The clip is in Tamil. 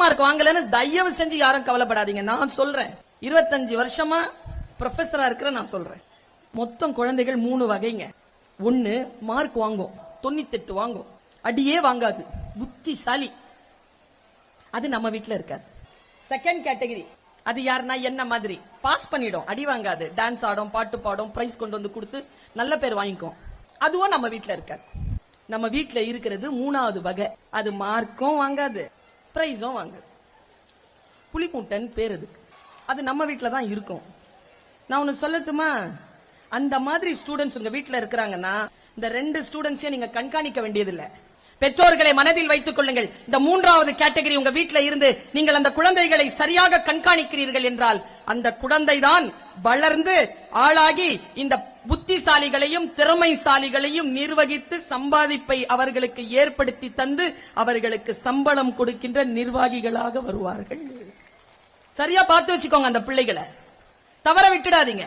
மார்க் வாங்கலன்னு தயவு செஞ்சு யாரும் கவலைப்படாதீங்க. நான் சொல்றேன், 25 வருஷமா ப்ரொஃபஸரா இருக்கிற நான் சொல்றேன். மொத்தம் குழந்தைகள் 3 வகைங்க. ஒன்னு மார்க் வாங்கும், 98 வாங்கும், அடியே வாங்காது, புத்திசாலி, அது நம்ம வீட்டுல இருக்காது. செகண்ட் கேட்டகரி, அது யாருன்னா என்ன மாதிரி பாஸ் பண்ணிடும், அடி வாங்காது, டான்ஸ் ஆடும், பாட்டு பாடும், பிரைஸ் கொண்டு வந்து கொடுத்து நல்ல பேர் வாங்கிக்கும், அதுவும் நம்ம வீட்டுல இருக்காது. நம்ம வீட்டுல இருக்கிறது 3வது வகை, அது மார்க்கும் வாங்காது, பிரைஸும் வாங்காது. புலிமூட்டன் பேர் அதுக்கு. அது நம்ம வீட்டுல தான் இருக்கும். நான் ஒன்னு சொல்லட்டுமா, அந்த மாதிரி ஸ்டூடெண்ட்ஸ் உங்க வீட்டுல இருக்கிறாங்கன்னா இந்த 2 ஸ்டூடெண்ட்ஸையும் நீங்க கண்காணிக்க வேண்டியதில்லை. பெற்றோர்களை மனதில் வைத்துக் கொள்ளுங்கள். இந்த 3வது கேட்டகரி உங்க வீட்டுல இருந்து நீங்கள் அந்த குழந்தைகளை சரியாக கண்காணிக்கிறீர்கள் என்றால் அந்த குழந்தை தான் வளர்ந்து ஆளாகி இந்த புத்திசாலிகளையும் திறமைசாலிகளையும் நிர்வகித்து சம்பாதிப்பை அவர்களுக்கு ஏற்படுத்தி தந்து அவர்களுக்கு சம்பளம் கொடுக்கின்ற நிர்வாகிகளாக வருவார்கள். சரியா பார்த்து வச்சுக்கோங்க, அந்த பிள்ளைகளை தவற விட்டுடாதீங்க.